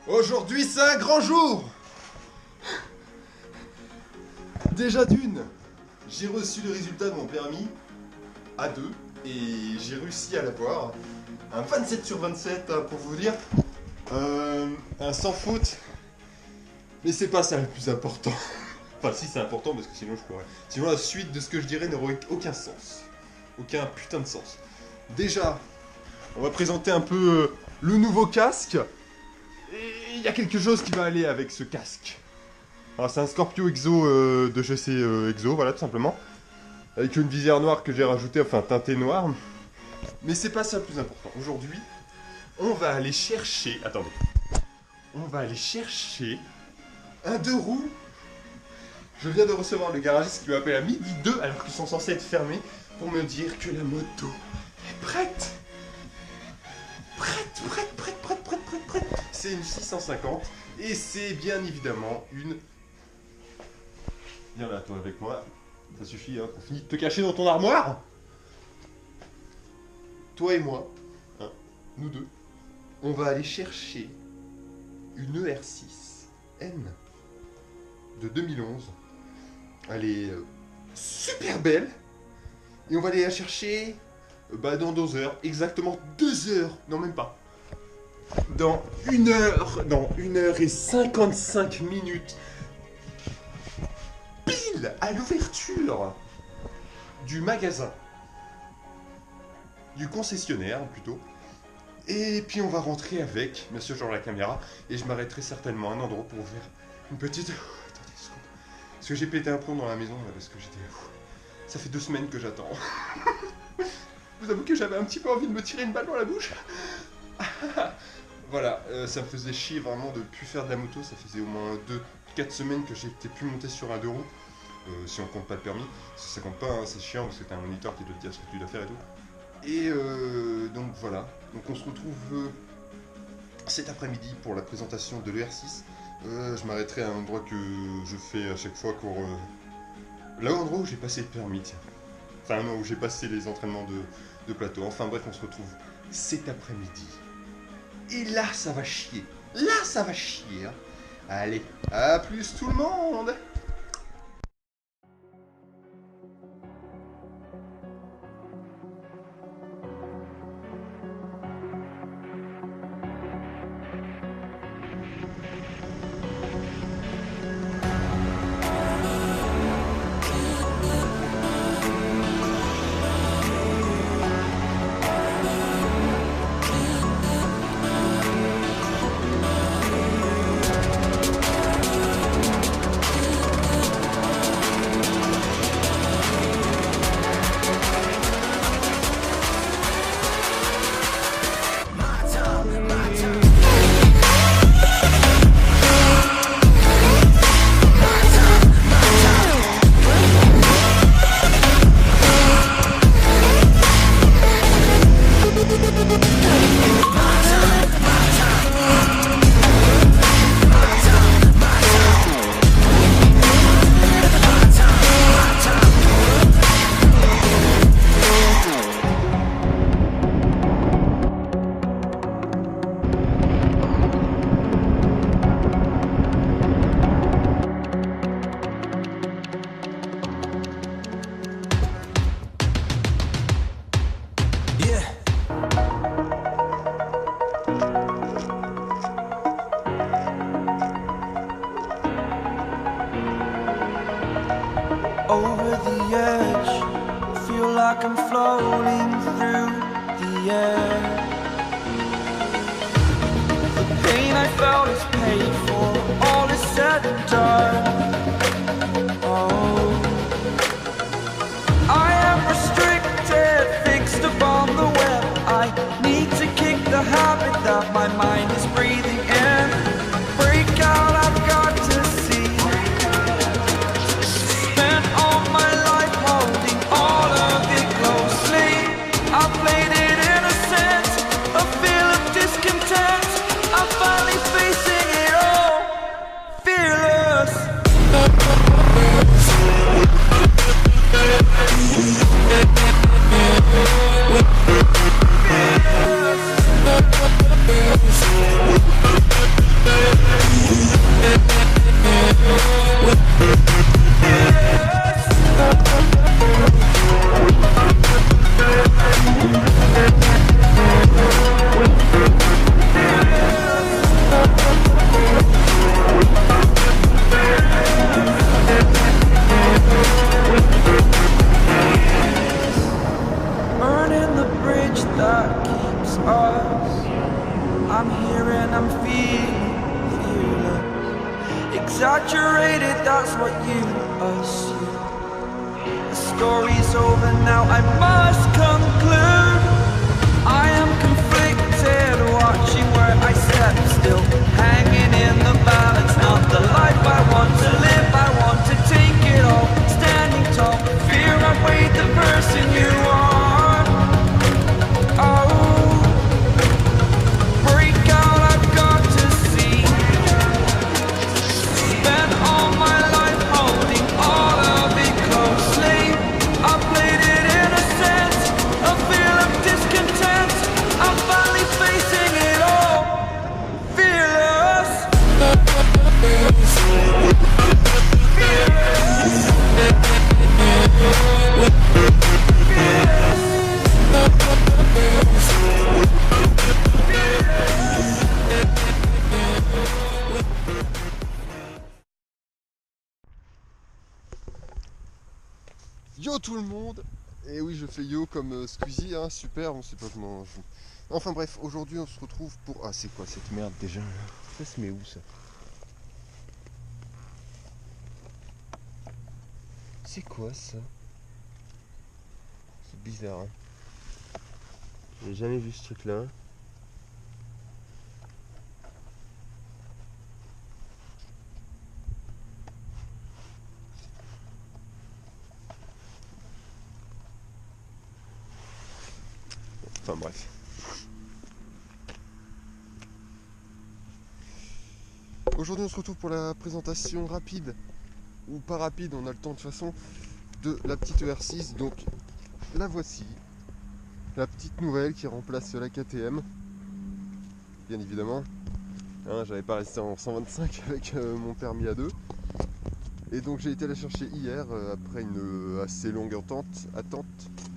Aujourd'hui, c'est un grand jour. Déjà d'une, j'ai reçu le résultat de mon permis A2 et j'ai réussi à l'avoir. Un 27 sur 27 hein, pour vous dire. Un sans faute. Mais c'est pas ça le plus important. Enfin si c'est important parce que sinon je pourrais. Sinon la suite de ce que je dirais n'aurait aucun sens. Aucun putain de sens. Déjà, on va présenter un peu le nouveau casque. Et il y a quelque chose qui va aller avec ce casque. Alors c'est un Scorpio Exo de chez Exo, voilà tout simplement. Avec une visière noire que j'ai rajoutée, enfin teintée noire. Mais c'est pas ça le plus important. Aujourd'hui, on va aller chercher... Attendez. On va aller chercher un 2 roues. Je viens de recevoir le garagiste qui m'appelle à midi 2 alors qu'ils sont censés être fermés pour me dire que la moto est prête. Prête. C'est une 650 et c'est bien évidemment une... Viens là toi avec moi, ça suffit hein, t'as fini de te cacher dans ton armoire. Toi et moi, hein, nous deux, on va aller chercher une ER6 N de 2011. Elle est super belle et on va aller la chercher dans 2 heures, exactement 2 heures, non même pas. Dans 1 heure, dans 1 heure et 55 minutes, pile à l'ouverture du magasin, du concessionnaire plutôt. Et puis on va rentrer avec, bien sûr j'aurai la caméra, et je m'arrêterai certainement à un endroit pour faire une petite... Attendez une seconde. Parce que j'ai pété un plomb dans la maison, là, parce que j'étais... Ça fait 2 semaines que j'attends. Vous avouez que j'avais un petit peu envie de me tirer une balle dans la bouche. Voilà, ça me faisait chier vraiment de plus faire de la moto. Ça faisait au moins 2-4 semaines que j'étais plus monté sur un 2 roues. Si on compte pas le permis. Si ça compte pas, hein, c'est chiant parce que t'as un moniteur qui doit te dire ce que tu dois faire et tout. Et donc voilà. Donc on se retrouve cet après-midi pour la présentation de l'ER6. Je m'arrêterai à un endroit que je fais à chaque fois pour... Là où endroit où j'ai passé le permis, tiens. Enfin non, où j'ai passé les entraînements de plateau. Enfin bref, on se retrouve cet après-midi. Et là, ça va chier. Là, ça va chier. Hein. Allez, à plus tout le monde. Over the edge, feel like I'm floating through the air. The pain I felt is paid for, all is said and done. Oh, I am restricted, fixed upon the web. I need to kick the habit that my mind is breathing in. Break out, I've got to see. Spent all my life holding all of it closely. I played it innocent, a feel of discontent. I'm finally facing it all, fearless. Fearless. am fearless. Exaggerated, that's what you assume. The story's over now, I must conclude. I am conflicted, watching where I step still, hanging in the balance. Not the life I want to live, I want to take it all. Standing tall, fear I weighed the person you are. Oh, break out, I've got to see. Spent all my life holding all of it closely. I played it innocent, a feel of discontent. I'm finally facing it all, fearless. Yo tout le monde. Et oui, je fais yo comme Squeezie, hein, super, on sait pas comment... Enfin bref, aujourd'hui on se retrouve pour... Ah, c'est quoi cette merde déjà? Ça se met où ça? C'est quoi ça? C'est bizarre, hein. J'ai jamais vu ce truc là. Enfin bref. Aujourd'hui on se retrouve pour la présentation rapide, ou pas rapide, on a le temps de toute façon, de la petite ER6. Donc la voici, la petite nouvelle qui remplace la KTM, bien évidemment. Hein, j'avais pas resté en 125 avec mon permis A2. Et donc j'ai été la chercher hier, après une assez longue attente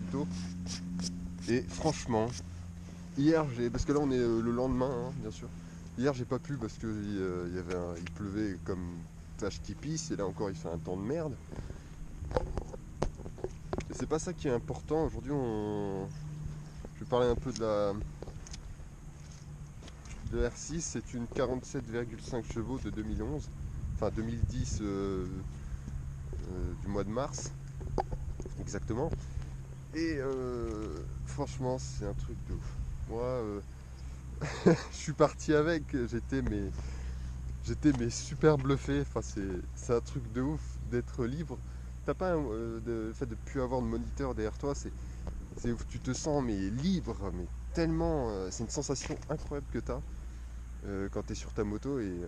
plutôt. Et franchement, hier parce que là on est le lendemain, hein, bien sûr. Hier j'ai pas pu parce que il pleuvait comme vache qui pisse, et là encore il fait un temps de merde. Et c'est pas ça qui est important. Aujourd'hui je vais parler un peu de R6. C'est une 47,5 chevaux de 2011, enfin 2010 du mois de mars exactement. Et franchement c'est un truc de ouf. Moi je suis parti avec, j'étais mais super bluffé. Enfin c'est un truc de ouf d'être libre. T'as pas le fait de plus avoir de moniteur derrière toi, c'est ouf. Tu te sens mais libre, mais tellement c'est une sensation incroyable que t'as quand t'es sur ta moto, et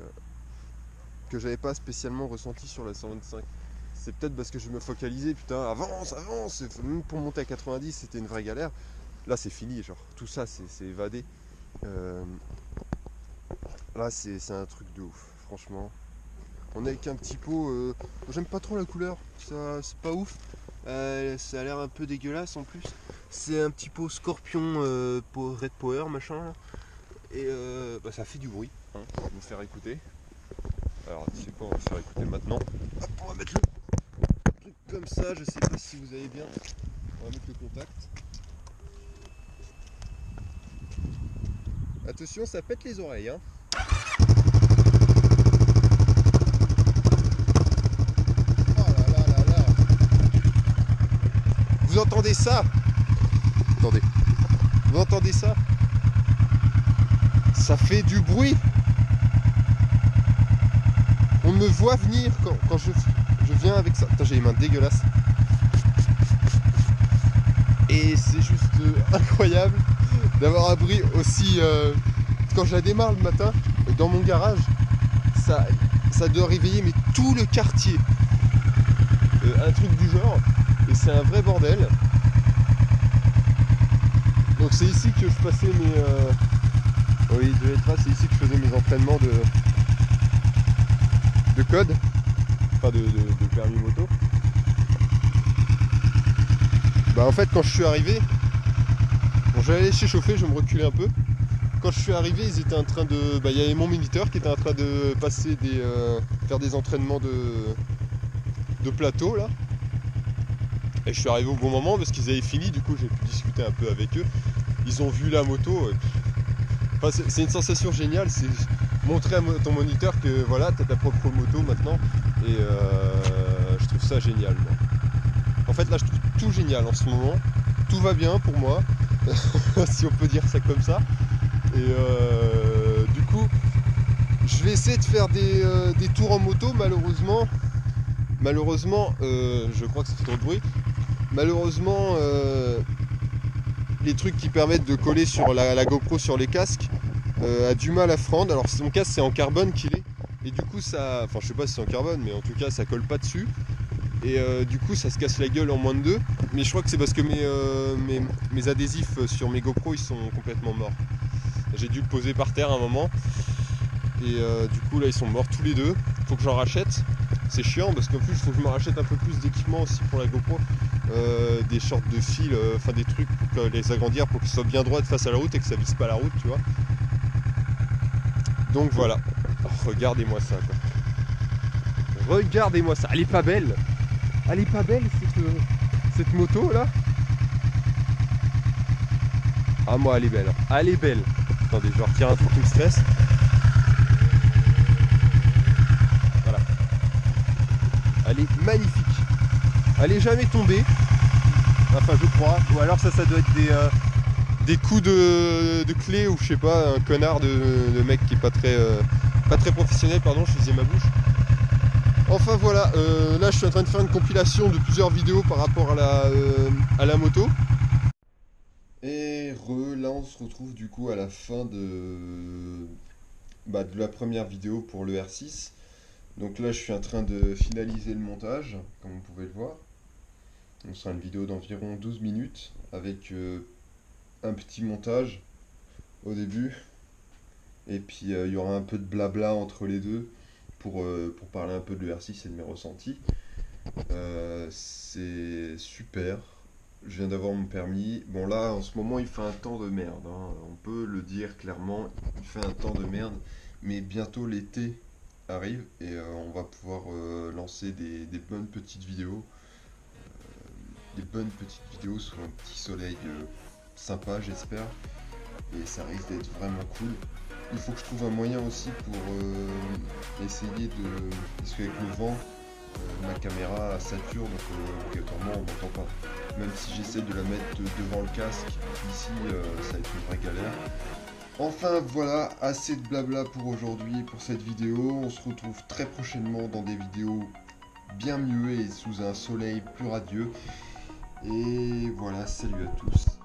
que j'avais pas spécialement ressenti sur la 125. C'est peut-être parce que je me focalisais, putain, avance, même pour monter à 90 c'était une vraie galère. Là c'est fini, genre tout ça c'est évadé. Là c'est un truc de ouf, franchement. On est avec un petit pot, j'aime pas trop la couleur, ça c'est pas ouf. Ça a l'air un peu dégueulasse en plus. C'est un petit pot Scorpion Red Power machin là. Et ça fait du bruit, hein. On va vous faire écouter. Alors tu sais quoi, on va faire écouter maintenant. Hop, on va mettre le truc comme ça, je sais pas si vous avez bien. On va mettre le contact. Attention, ça pète les oreilles, hein. Oh là là là là. Vous entendez ça? Attendez. Vous entendez ça? Ça fait du bruit. On me voit venir quand je viens avec ça. Putain, j'ai les mains dégueulasses. Et c'est juste incroyable d'avoir un bruit aussi... Quand je la démarre le matin, dans mon garage, ça doit réveiller mais tout le quartier. Un truc du genre. Et c'est un vrai bordel. Donc c'est ici que je passais mes... Oui, de lettres, c'est ici que je faisais mes entraînements de code, enfin de permis moto. Bah en fait quand je suis arrivé, bon j'allais laisser chauffer, je me reculais un peu. Quand je suis arrivé, ils étaient en train de... il y avait mon moniteur qui était en train de passer faire des entraînements de plateau là. Et je suis arrivé au bon moment parce qu'ils avaient fini, du coup j'ai pu discuter un peu avec eux. Ils ont vu la moto. Enfin, c'est une sensation géniale, c'est montrer à ton moniteur que voilà, t'as ta propre moto maintenant. Et je trouve ça génial, moi. En fait, là, je trouve tout génial en ce moment. Tout va bien pour moi, si on peut dire ça comme ça. Et du coup, je vais essayer de faire des tours en moto, malheureusement, je crois que ça fait trop de bruit. Malheureusement, les trucs qui permettent de coller sur la GoPro sur les casques a du mal à prendre. Alors mon casque c'est en carbone qu'il est, et du coup ça, enfin je sais pas si c'est en carbone, mais en tout cas ça colle pas dessus. Et du coup ça se casse la gueule en moins de 2. Mais je crois que c'est parce que mes adhésifs sur mes GoPro ils sont complètement morts. J'ai dû le poser par terre à un moment. Et du coup là ils sont morts tous les deux. Faut que j'en rachète. C'est chiant parce qu'en plus il faut que je me rachète un peu plus d'équipement aussi pour la GoPro. Des shorts de fil, enfin des trucs pour les agrandir pour qu'ils soient bien droits face à la route et que ça vise pas la route, tu vois. Donc voilà. Oh, regardez-moi ça quoi. Regardez-moi ça. Elle est pas belle. Elle est pas belle cette moto là. Ah moi elle est belle. Elle est belle. Attendez, je retire un truc qui me stresse. Voilà. Elle est magnifique. Elle est jamais tombée. Enfin je crois. Ou alors ça doit être des coups de clé ou je sais pas, un connard de mec qui est pas très professionnel, pardon, je faisais ma bouche. Enfin voilà, là je suis en train de faire une compilation de plusieurs vidéos par rapport à la moto. Et là on se retrouve du coup à la fin de la première vidéo pour le R6. Donc là je suis en train de finaliser le montage, comme vous pouvez le voir. Donc ce sera une vidéo d'environ 12 minutes avec un petit montage au début. Et puis il y aura un peu de blabla entre les deux pour parler un peu de l'ER6 et de mes ressentis. C'est super. Je viens d'avoir mon permis. Bon là en ce moment il fait un temps de merde, hein. On peut le dire clairement, il fait un temps de merde. Mais bientôt l'été arrive et on va pouvoir lancer des bonnes petites vidéos. Des bonnes petites vidéos sous un petit soleil sympa j'espère. Et ça risque d'être vraiment cool. Il faut que je trouve un moyen aussi pour essayer de... Parce qu'avec le vent, ma caméra sature, donc obligatoirement on m'entend pas. Même si j'essaie de la mettre devant le casque, ici ça va être une vraie galère. Enfin voilà, assez de blabla pour aujourd'hui, pour cette vidéo. On se retrouve très prochainement dans des vidéos bien mieux et sous un soleil plus radieux. Et voilà, salut à tous.